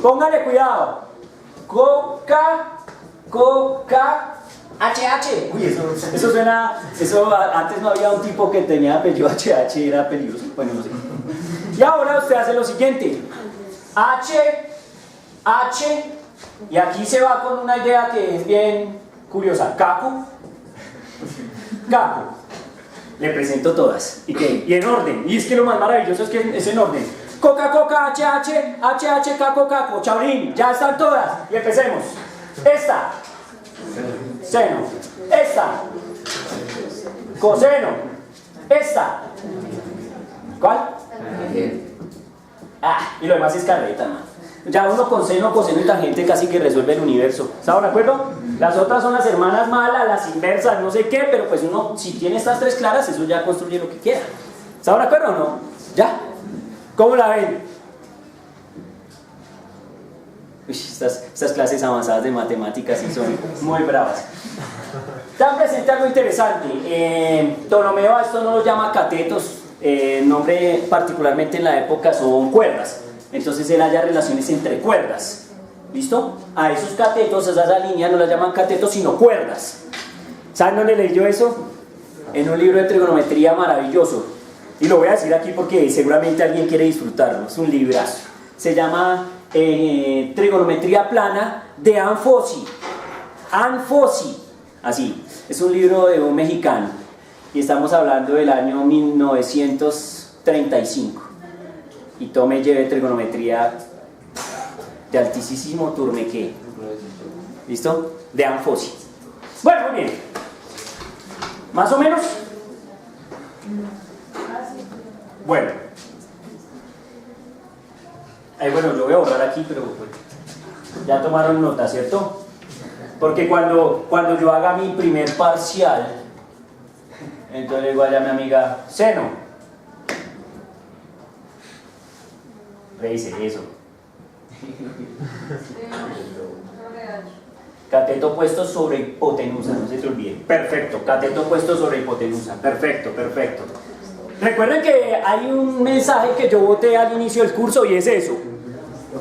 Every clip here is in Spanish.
Póngale cuidado. Coca, HH. Uy, eso suena. Antes no había un tipo que tenía apellido HH, era peligroso. Bueno, no sé. Y ahora usted hace lo siguiente. H, y aquí se va con una idea que es bien curiosa. Caco. Le presento todas. Y en orden. Y es que lo más maravilloso es que es en orden. Coca, HH, caco, chaurín. Ya están todas. Y empecemos. Esta. Seno. Esta. Coseno. Esta. ¿Cuál? Y lo demás es carreta, man. Ya uno con seno, coseno y tangente casi que resuelve el universo. ¿Están de acuerdo? Las otras son las hermanas malas, las inversas, no sé qué, pero pues uno, si tiene estas tres claras, eso ya construye lo que quiera. ¿Están de acuerdo o no? ¿Ya? ¿Cómo la ven? Uy, estas clases avanzadas de matemáticas sí son muy bravas. Están presente algo interesante. Ptolomeo a esto no lo llama catetos. Nombre particularmente en la época son cuerdas. Entonces él halla relaciones entre cuerdas. ¿Listo? A esos catetos, a esa línea no las llaman catetos sino cuerdas. ¿Saben dónde leí yo eso? En un libro de trigonometría maravilloso. Y lo voy a decir aquí porque seguramente alguien quiere disfrutarlo. Es un librazo. Se llama Trigonometría plana de Anfossi. Así. Es un libro de un mexicano. Y estamos hablando del año 1935. Y tome lleve trigonometría de altísimo turmequé. ¿Listo? De Anfossi. Bueno, muy bien. ¿Más o menos? Bueno. Bueno, yo voy a borrar aquí, pero bueno, ya tomaron nota, ¿cierto? Porque cuando yo haga mi primer parcial, entonces le digo a mi amiga, seno. Revise eso. Cateto puesto sobre hipotenusa, no se te olvide. Perfecto, cateto puesto sobre hipotenusa. Perfecto. Recuerden que hay un mensaje que yo boté al inicio del curso y es eso.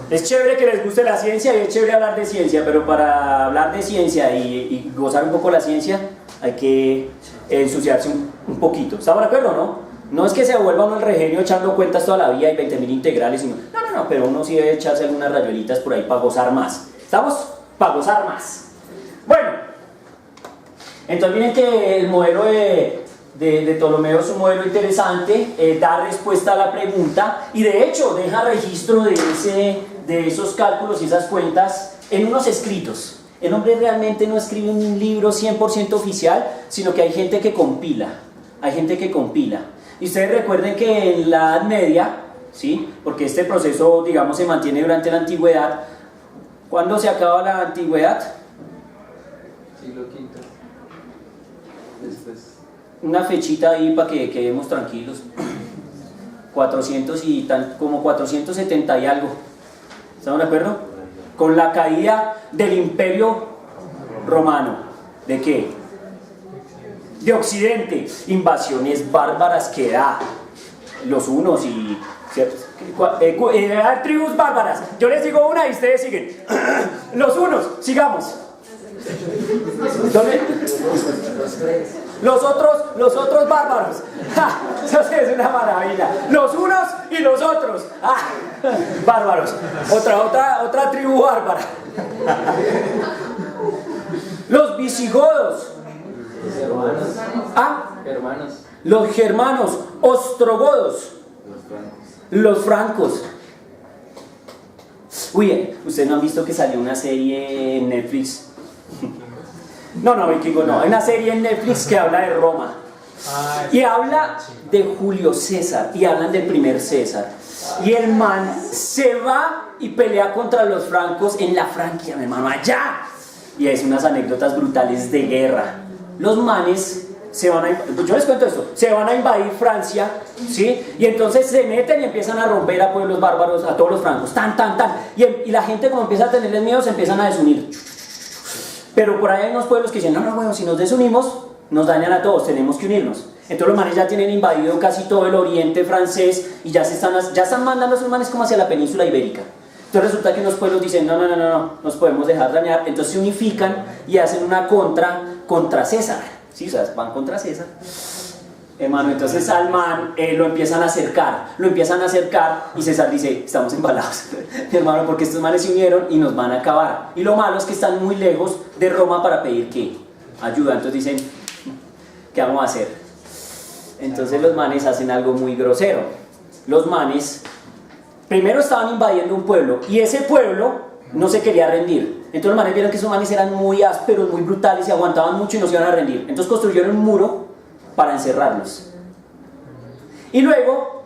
Es chévere que les guste la ciencia y es chévere hablar de ciencia, pero para hablar de ciencia y gozar un poco la ciencia hay que ensuciarse un poquito. ¿Estamos de acuerdo o no? No es que se vuelva uno el regenio echando cuentas toda la vida y 20.000 integrales, sino, no, pero uno sí debe echarse algunas rayuelitas por ahí para gozar más. ¿Estamos? Para gozar más. Bueno, entonces miren que el modelo de Ptolomeo es un modelo interesante, da respuesta a la pregunta y de hecho deja registro de esos cálculos y esas cuentas en unos escritos. El hombre realmente no escribe un libro 100% oficial, sino que hay gente que compila. Y ustedes recuerden que en la Edad Media, ¿sí? Porque este proceso, digamos, se mantiene durante la Antigüedad. ¿Cuándo se acaba la Antigüedad? Siglo V. Después. Una fechita ahí para que quedemos tranquilos. 470 y algo. ¿Estamos de acuerdo? Con la caída del Imperio Romano. ¿De qué? De Occidente. Invasiones bárbaras que da los unos y tribus bárbaras. Yo les digo una y ustedes siguen. Los unos, sigamos. ¿Dónde? Los otros bárbaros. Eso sí es una maravilla. Los unos y los otros. Bárbaros. Otra tribu bárbara. Los visigodos. Germanos. Los germanos. Ostrogodos. Los francos. Uy, ustedes no han visto que salió una serie en Netflix. No, hay una serie en Netflix que habla de Roma y habla de Julio César y hablan del primer César y el man se va y pelea contra los francos en la Francia, mi hermano, allá, y es unas anécdotas brutales de guerra. Los manes yo les cuento esto, se van a invadir Francia, ¿sí? Y entonces se meten y empiezan a romper a pueblos bárbaros, a todos los francos, y la gente como empieza a tenerles miedo se empiezan a desunir. Pero por ahí hay unos pueblos que dicen, no, si nos desunimos, nos dañan a todos, tenemos que unirnos. Entonces los manes ya tienen invadido casi todo el oriente francés y ya están mandando a esos manes como hacia la península ibérica. Entonces resulta que unos pueblos dicen, no, nos podemos dejar dañar, entonces se unifican y hacen una contra César, ¿sí? O sea, van contra César. Hermano, entonces al man lo empiezan a acercar y César dice, estamos embalados, hermano, porque estos manes se unieron y nos van a acabar. Y lo malo es que están muy lejos de Roma para pedir ¿qué? Ayuda. Entonces dicen, ¿qué vamos a hacer? Entonces los manes hacen algo muy grosero. Los manes primero estaban invadiendo un pueblo y ese pueblo no se quería rendir. Entonces los manes vieron que esos manes eran muy ásperos, muy brutales y aguantaban mucho y no se iban a rendir. Entonces construyeron un muro para encerrarlos. Y luego,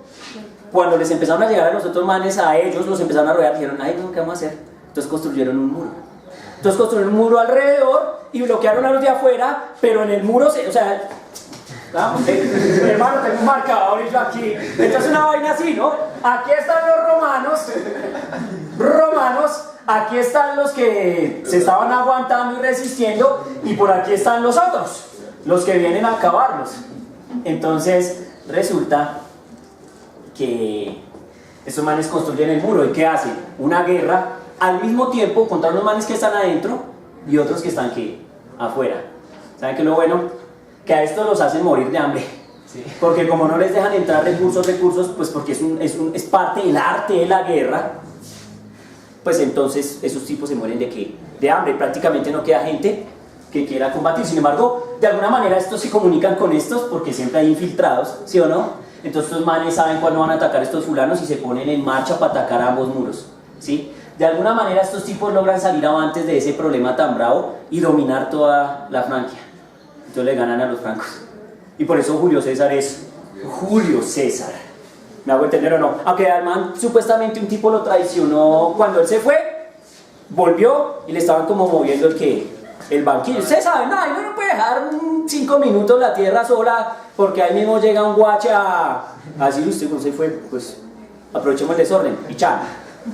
cuando les empezaron a llegar a los otros manes, a ellos los empezaron a rodear, dijeron, ay no, ¿qué vamos a hacer? Entonces construyeron un muro. Entonces construyeron un muro alrededor y bloquearon a los de afuera, pero en el muro, hermano, tengo un marcador y yo aquí. Entonces una vaina así, ¿no? Aquí están los romanos, aquí están los que se estaban aguantando y resistiendo, y por aquí están los otros, los que vienen a acabarlos. Entonces resulta que estos manes construyen el muro, ¿y qué hacen? Una guerra al mismo tiempo contra unos manes que están adentro y otros que están aquí, afuera. ¿Saben qué es lo bueno? Que a estos los hacen morir de hambre. Sí. Porque como no les dejan entrar recursos, pues porque es parte del arte de la guerra, pues entonces esos tipos se mueren de ¿qué? De hambre. Prácticamente no queda gente que quiera combatir. Sin embargo, de alguna manera estos se comunican con estos porque siempre hay infiltrados, ¿sí o no? Entonces estos manes saben cuándo van a atacar a estos fulanos y se ponen en marcha para atacar a ambos muros, ¿sí? De alguna manera estos tipos logran salir avantes de ese problema tan bravo y dominar toda la Francia. Entonces le ganan a los francos. Y por eso Julio César es Julio César. ¿Me hago entender o no? Aunque al man supuestamente un tipo lo traicionó cuando él se fue, volvió y le estaban como moviendo el banquillo. Ustedes saben, no, no puede dejar 5 minutos la tierra sola porque ahí mismo llega un guache a decir, usted no se fue, pues aprovechemos el desorden y chao.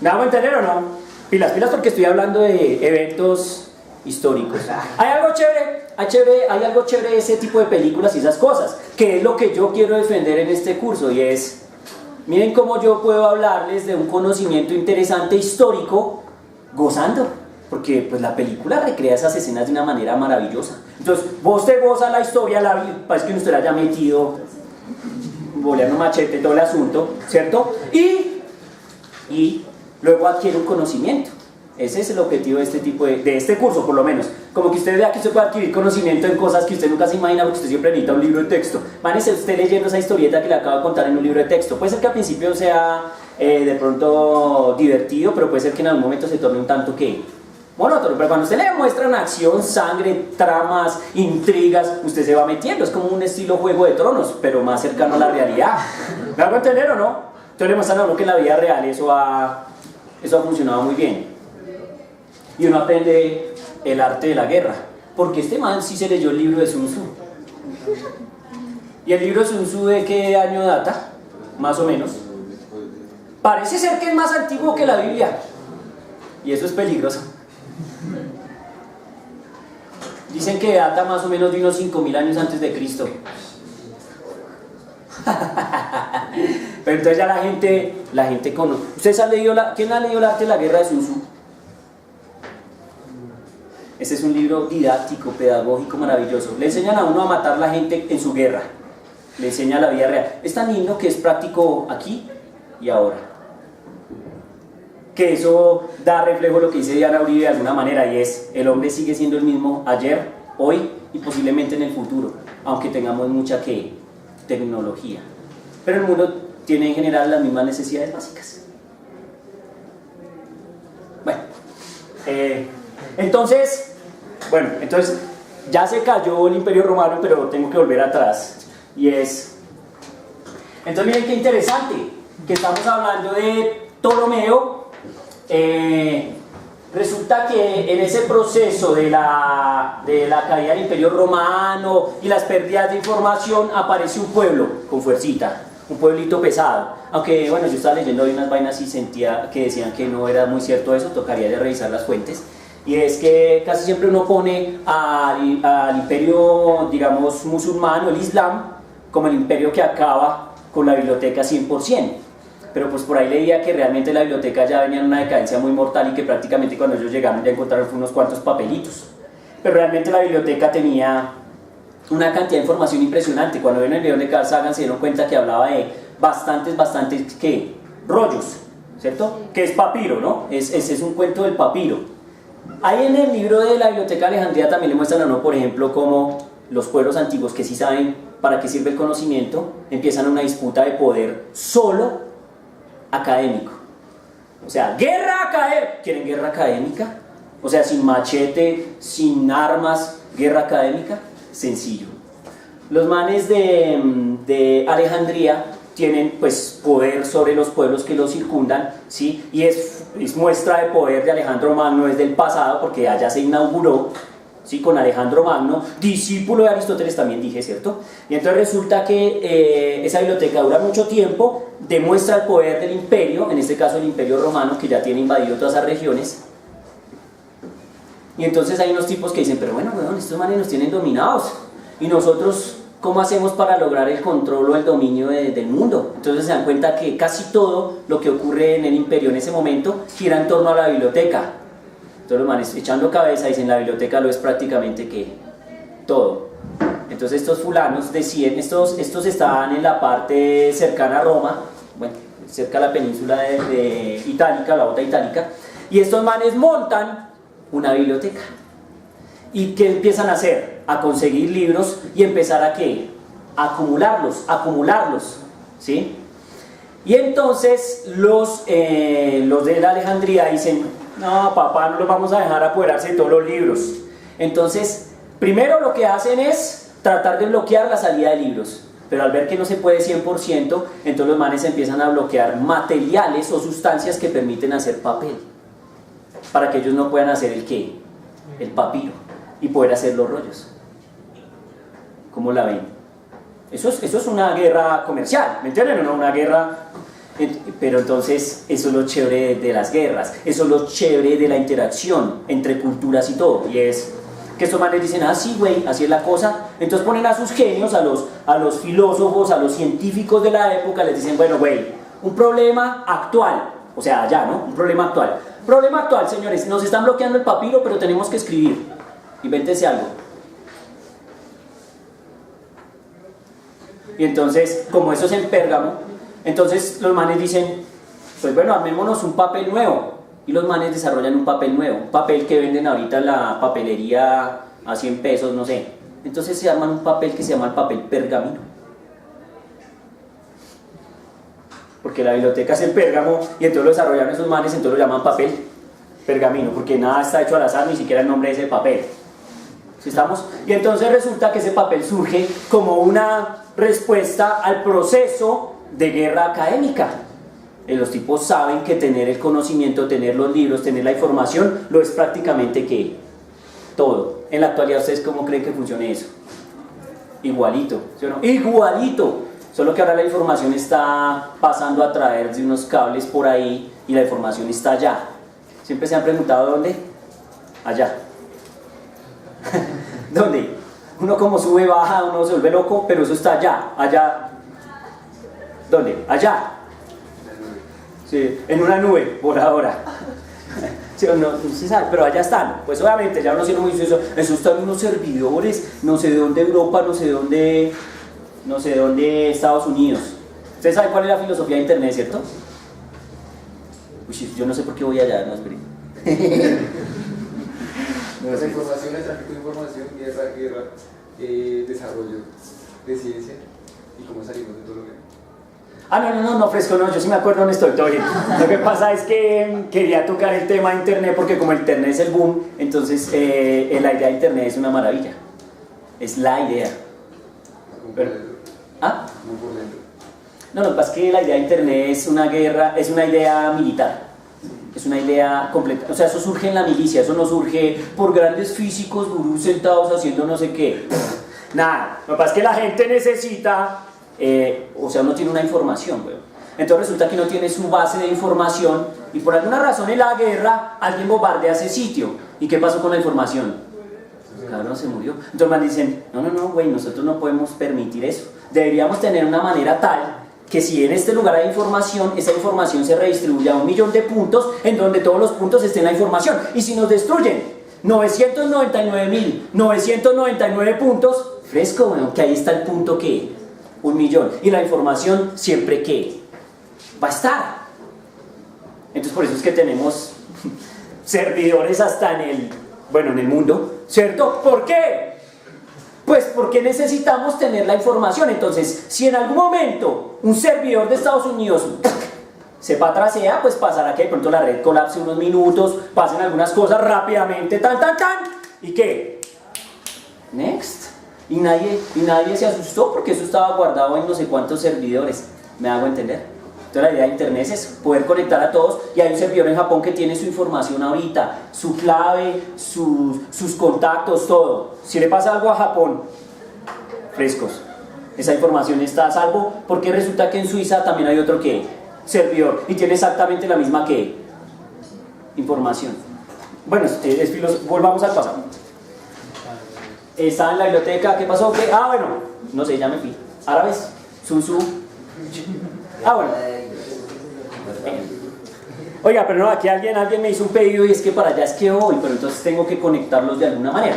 ¿Me hago entender o no? Pilas porque estoy hablando de eventos históricos. Hay algo chévere de ese tipo de películas y esas cosas, que es lo que yo quiero defender en este curso, y es, miren cómo yo puedo hablarles de un conocimiento interesante histórico gozando, porque pues la película recrea esas escenas de una manera maravillosa. Entonces vos te gozas la historia, parece que usted la haya metido boleando machete todo el asunto, ¿cierto? Y luego adquiere un conocimiento. Ese es el objetivo de este tipo de este curso, por lo menos. Como que usted vea que usted puede adquirir conocimiento en cosas que usted nunca se imagina, porque usted siempre necesita un libro de texto. Imagínese usted leyendo esa historieta que le acabo de contar en un libro de texto. Puede ser que al principio sea de pronto divertido, pero puede ser que en algún momento se torne un tanto que monótono. Pero cuando usted le muestran acción, sangre, tramas, intrigas, usted se va metiendo. Es como un estilo Juego de Tronos, pero más cercano a la realidad. ¿Me hago entender o no? Entonces le muestran a uno que en la vida real eso ha funcionado muy bien. Y uno aprende el arte de la guerra, porque este man sí se leyó el libro de Sun Tzu. ¿Y el libro de Sun Tzu de qué año data? Más o menos. Parece ser que es más antiguo que la Biblia, y eso es peligroso. Dicen que data más o menos de unos 5.000 años antes de Cristo. Pero entonces ya la gente conoce. ¿Ustedes han leído ¿quién ha leído el arte de la guerra de Sun Tzu? Este es un libro didáctico, pedagógico, maravilloso. Le enseñan a uno a matar a la gente en su guerra. Le enseña la vida real. Es tan lindo que es práctico aquí y ahora. Que eso da reflejo a lo que dice Diana Uribe de alguna manera, y es, el hombre sigue siendo el mismo ayer, hoy y posiblemente en el futuro, aunque tengamos mucha tecnología. Pero el mundo tiene en general las mismas necesidades básicas. Bueno, entonces ya se cayó el Imperio Romano, pero tengo que volver atrás. Entonces miren qué interesante, que estamos hablando de Ptolomeo. Resulta que en ese proceso de la caída del Imperio Romano y las pérdidas de información, aparece un pueblo con fuercita, un pueblito pesado. Aunque bueno, yo estaba leyendo hoy unas vainas y sentía que decían que no era muy cierto eso, tocaría de revisar las fuentes. Y es que casi siempre uno pone al imperio, digamos, musulmán o el Islam como el imperio que acaba con la biblioteca 100%. pero pues por ahí leía que realmente la biblioteca ya venía en una decadencia muy mortal y que prácticamente cuando ellos llegaron ya encontraron unos cuantos papelitos. Pero realmente la biblioteca tenía una cantidad de información impresionante. Cuando ven el video de Carl Sagan se dieron cuenta que hablaba de bastantes, ¿qué? Rollos, ¿cierto? Que es papiro, ¿no? Ese es un cuento del papiro. Ahí en el libro de la Biblioteca de Alejandría también le muestran a uno, por ejemplo, cómo los pueblos antiguos que sí saben para qué sirve el conocimiento, empiezan una disputa de poder solo académico. O sea, guerra académica. ¿Quieren guerra académica? O sea, sin machete, sin armas, guerra académica. Sencillo. Los manes de Alejandría tienen pues poder sobre los pueblos que los circundan, ¿sí? Y es muestra de poder de Alejandro Magno, es del pasado porque allá se inauguró, ¿sí? Con Alejandro Magno, discípulo de Aristóteles también dije, ¿cierto? Y entonces resulta que esa biblioteca dura mucho tiempo, demuestra el poder del imperio, en este caso el imperio romano que ya tiene invadido todas esas regiones. Y entonces hay unos tipos que dicen, pero bueno, estos manes nos tienen dominados y nosotros ¿cómo hacemos para lograr el control o el dominio del mundo? Entonces se dan cuenta que casi todo lo que ocurre en el imperio en ese momento gira en torno a la biblioteca. Entonces los manes echando cabeza dicen, la biblioteca lo es prácticamente que todo. Entonces estos fulanos deciden, estos estaban en la parte cercana a Roma, bueno, cerca de la península de Itálica, la bota itálica, y estos manes montan una biblioteca. ¿Y qué empiezan a hacer? A conseguir libros y empezar a ¿qué? A acumularlos, ¿sí? Y entonces los de la Alejandría dicen, no papá, no los vamos a dejar apoderarse de todos los libros. Entonces, primero lo que hacen es tratar de bloquear la salida de libros, pero al ver que no se puede 100%, entonces los manes empiezan a bloquear materiales o sustancias que permiten hacer papel, para que ellos no puedan hacer el ¿qué? El papiro, y poder hacer los rollos. ¿Cómo la ven? Eso es una guerra comercial, ¿me entienden o no? Una guerra. Pero entonces eso es lo chévere de las guerras, eso es lo chévere de la interacción entre culturas y todo, y es que estos manes dicen, ah sí güey, así es la cosa. Entonces ponen a sus genios, a los filósofos, a los científicos de la época, les dicen, bueno güey, un problema actual, o sea allá, ¿no? Un problema actual, señores, nos están bloqueando el papiro, pero tenemos que escribir, invéntense algo. Y entonces, como eso es en Pérgamo, entonces los manes dicen, pues bueno, armémonos un papel nuevo. Y los manes desarrollan un papel nuevo, un papel que venden ahorita en la papelería a 100 pesos, no sé. Entonces se arman un papel que se llama el papel pergamino. Porque la biblioteca es el Pérgamo y entonces lo desarrollaron esos manes, entonces lo llaman papel pergamino, porque nada está hecho al azar, ni siquiera el nombre de ese papel. ¿Sí estamos? Y entonces resulta que ese papel surge como una respuesta al proceso de guerra académica. Los tipos saben que tener el conocimiento, tener los libros, tener la información, lo es prácticamente que todo. En la actualidad, ¿ustedes cómo creen que funcione eso? Igualito, ¿sí o no? Igualito. Solo que ahora la información está pasando a través de unos cables por ahí y la información está allá. ¿Siempre se han preguntado dónde? Allá. ¿Dónde? Uno como sube, baja, uno se vuelve loco, pero eso está allá. ¿Dónde? Allá. Sí, en una nube, por ahora. Sí, no se sabe, pero allá están. Pues obviamente, ya uno siendo muy eso están unos servidores, no sé de dónde Europa, no sé de dónde Estados Unidos. ¿Ustedes saben cuál es la filosofía de Internet, cierto? Uy, yo no sé por qué voy allá, no, esperen. La información, el tráfico de información, guerra, desarrollo de ciencia y cómo salimos de todo lo que... No, fresco, no, yo sí me acuerdo dónde estoy, todo bien. Lo que pasa es que quería tocar el tema de Internet porque como el Internet es el boom, entonces la idea de Internet es una maravilla. Es la idea. Pero, ¿ah? No por dentro. No, lo que pasa es que la idea de Internet es una guerra, es una idea militar. Es una idea completa, o sea, eso surge en la milicia, eso no surge por grandes físicos gurús sentados haciendo no sé qué. Nada, lo que pasa es que la gente necesita, o sea, uno tiene una información, güey. Entonces resulta que no tiene su base de información y por alguna razón en la guerra alguien bombardea ese sitio. ¿Y qué pasó con la información? Claro, se murió. Entonces me dicen, no, güey, nosotros no podemos permitir eso. Deberíamos tener una manera tal que si en este lugar hay información, esa información se redistribuye a 1.000.000 de puntos en donde todos los puntos estén en la información. Y si nos destruyen 999.999 puntos, fresco, bueno, que ahí está el punto que 1.000.000. Y la información siempre que va a estar. Entonces por eso es que tenemos servidores hasta en el mundo, ¿cierto? ¿Por qué? Pues porque necesitamos tener la información. Entonces, si en algún momento un servidor de Estados Unidos se patrasea, pues pasará que de pronto la red colapse unos minutos, pasen algunas cosas rápidamente, ¿y qué? Next. Y nadie se asustó porque eso estaba guardado en no sé cuántos servidores. ¿Me hago entender? Entonces la idea de internet es poder conectar a todos, y hay un servidor en Japón que tiene su información ahorita, su clave, sus contactos, todo. Si le pasa algo a Japón, frescos, esa información está a salvo, porque resulta que en Suiza también hay otro servidor y tiene exactamente la misma información. Bueno, volvamos al pasado. Estaba en la biblioteca, ¿qué pasó? ¿Qué? Bueno, no sé, ya me fui. Árabes, Sun Tzu. Bueno. Oiga, pero no, aquí alguien me hizo un pedido y es que para allá es que voy, pero entonces tengo que conectarlos de alguna manera.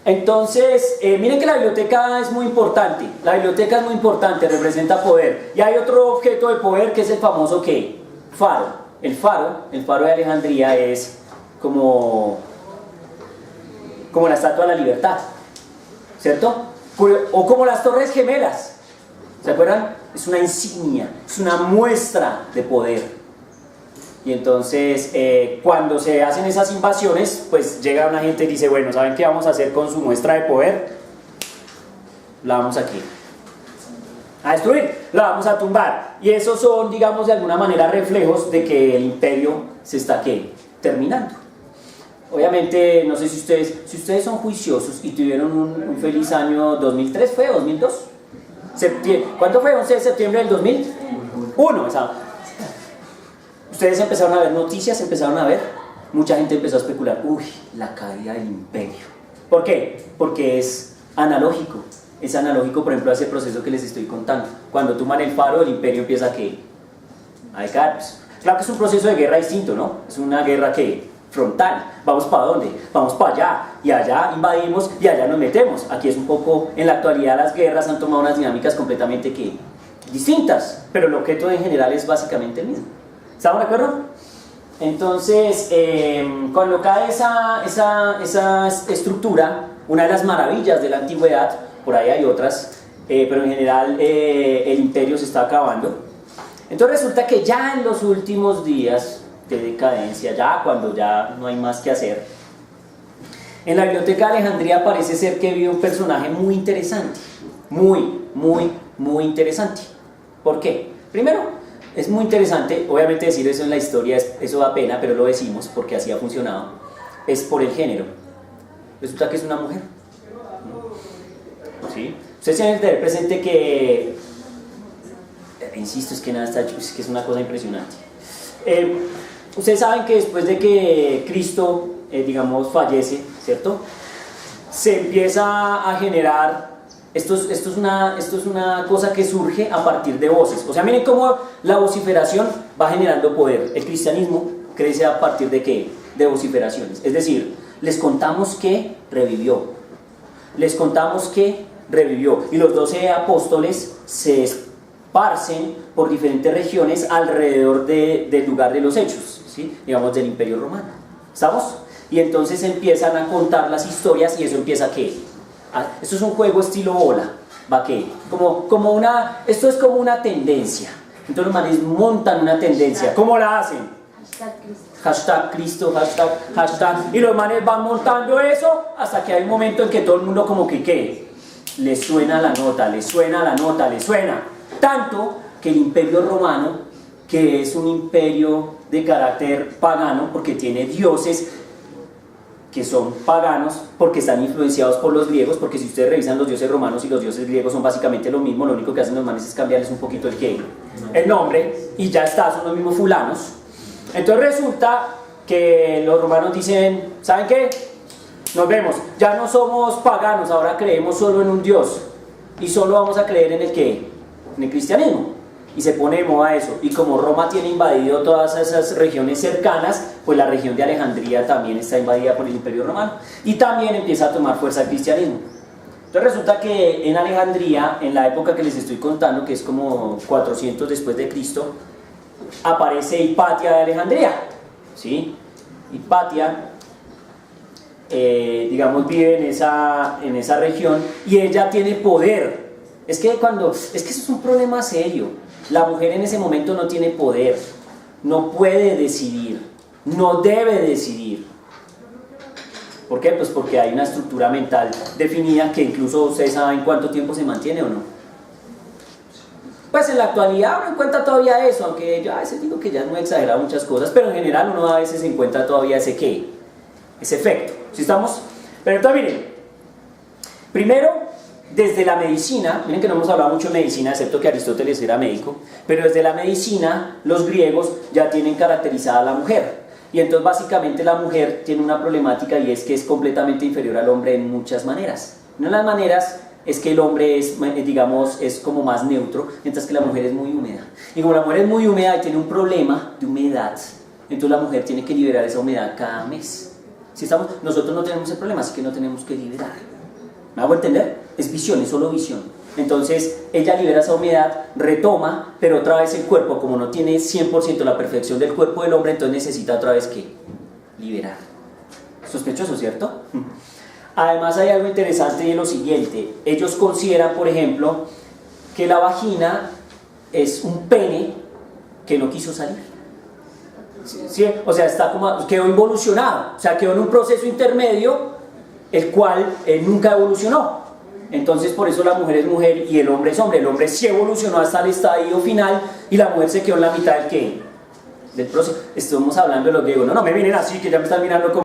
Entonces, miren que la biblioteca es muy importante. La biblioteca es muy importante, representa poder. Y hay otro objeto de poder que es el famoso faro. El faro de Alejandría es como la Estatua de la Libertad, ¿cierto? O como las Torres Gemelas, ¿se acuerdan? Es una insignia, es una muestra de poder. Y entonces, cuando se hacen esas invasiones, pues llega una gente y dice, bueno, ¿saben qué vamos a hacer con su muestra de poder? La vamos a destruir, la vamos a tumbar. Y esos son, digamos, de alguna manera reflejos de que el imperio se está terminando. Obviamente, no sé si ustedes son juiciosos y tuvieron un feliz año 2003, ¿fue? ¿2002? ¿Cuándo fue? 11 de septiembre del 2001. Ustedes empezaron a ver noticias, mucha gente empezó a especular, la caída del imperio. ¿Por qué? Porque es analógico, por ejemplo, a ese proceso que les estoy contando. Cuando toman el faro, el imperio empieza a decaer. Claro que es un proceso de guerra distinto, ¿no? Es una guerra frontal. ¿Vamos para dónde? Vamos para allá, y allá invadimos y allá nos metemos. Aquí es un poco, en la actualidad las guerras han tomado unas dinámicas completamente distintas, pero el objeto en general es básicamente el mismo. ¿Estamos de acuerdo? Entonces, cuando cae esa estructura, una de las maravillas de la antigüedad, por ahí hay otras, pero en general el imperio se está acabando. Entonces resulta que ya en los últimos días de decadencia, ya cuando ya no hay más que hacer, en la biblioteca de Alejandría parece ser que vive un personaje muy interesante, muy interesante. ¿Por qué? Primero, es muy interesante, obviamente decir eso en la historia, eso da pena, pero lo decimos porque así ha funcionado, es por el género. Resulta que es una mujer. ¿Sí? Ustedes tienen que tener presente que, insisto, es que nada está hecho, es que es una cosa impresionante. Ustedes saben que después de que Cristo, fallece, ¿cierto? Se empieza a generar, esto es una cosa que surge a partir de voces. O sea, miren cómo la vociferación va generando poder. El cristianismo crece a partir de ¿qué? De vociferaciones. Es decir, les contamos que revivió. Y los 12 apóstoles se esparcen por diferentes regiones alrededor del lugar de los hechos, ¿sí? Digamos del Imperio Romano. ¿Estamos? Y entonces empiezan a contar las historias y eso empieza a ¿qué? Esto es un juego estilo bola. ¿Va qué? Esto es como una tendencia. Entonces los manes montan una tendencia. ¿Cómo la hacen? Hashtag Cristo, hashtag. Y los manes van montando eso hasta que hay un momento en que todo el mundo como que ¿qué? Le suena la nota. Tanto que el Imperio Romano, que es un imperio de carácter pagano, porque tiene dioses que son paganos, porque están influenciados por los griegos, porque si ustedes revisan los dioses romanos y los dioses griegos son básicamente lo mismo, lo único que hacen los manes es cambiarles un poquito el nombre, y ya está, son los mismos fulanos. Entonces resulta que los romanos dicen, ¿saben qué? Nos vemos, ya no somos paganos, ahora creemos solo en un dios, y solo vamos a creer en el ¿qué? en el cristianismo. Y se pone de moda eso. Y como Roma tiene invadido todas esas regiones cercanas, pues la región de Alejandría también está invadida por el Imperio Romano. Y también empieza a tomar fuerza el cristianismo. Entonces resulta que en Alejandría, en la época que les estoy contando, que es como 400 después de Cristo, aparece Hipatia de Alejandría, ¿sí? Hipatia, digamos, vive en esa región y ella tiene poder. Es que eso es un problema serio. La mujer en ese momento no tiene poder, no puede decidir, no debe decidir. ¿Por qué? Pues porque hay una estructura mental definida que incluso ustedes saben cuánto tiempo se mantiene o no. Pues en la actualidad uno encuentra todavía eso, aunque yo a veces digo que ya es muy exagerado muchas cosas, pero en general uno a veces encuentra todavía ese efecto. ¿Sí estamos? Pero entonces miren, primero desde la medicina, miren que no hemos hablado mucho de medicina, excepto que Aristóteles era médico, pero desde la medicina los griegos ya tienen caracterizada a la mujer. Y entonces básicamente la mujer tiene una problemática y es que es completamente inferior al hombre en muchas maneras. Una de las maneras es que el hombre es, digamos, es como más neutro, mientras que la mujer es muy húmeda. Y como la mujer es muy húmeda y tiene un problema de humedad, entonces la mujer tiene que liberar esa humedad cada mes. Nosotros no tenemos el problema, así que no tenemos que liberar. ¿Me hago entender? Es visión, es solo visión. Entonces ella libera esa humedad, retoma, pero otra vez el cuerpo, como no tiene 100% la perfección del cuerpo del hombre, entonces necesita otra vez ¿qué? Liberar. Sospechoso, ¿cierto? Además hay algo interesante y es lo siguiente. Ellos consideran, por ejemplo, que la vagina es un pene que no quiso salir. ¿Sí? O sea, quedó involucionado, o sea, quedó en un proceso intermedio el cual nunca evolucionó. Entonces por eso la mujer es mujer y el hombre es hombre. El hombre sí evolucionó hasta el estadio final y la mujer se quedó en la mitad del proceso. Estamos hablando de los griegos. No me miren así que ya me están mirando como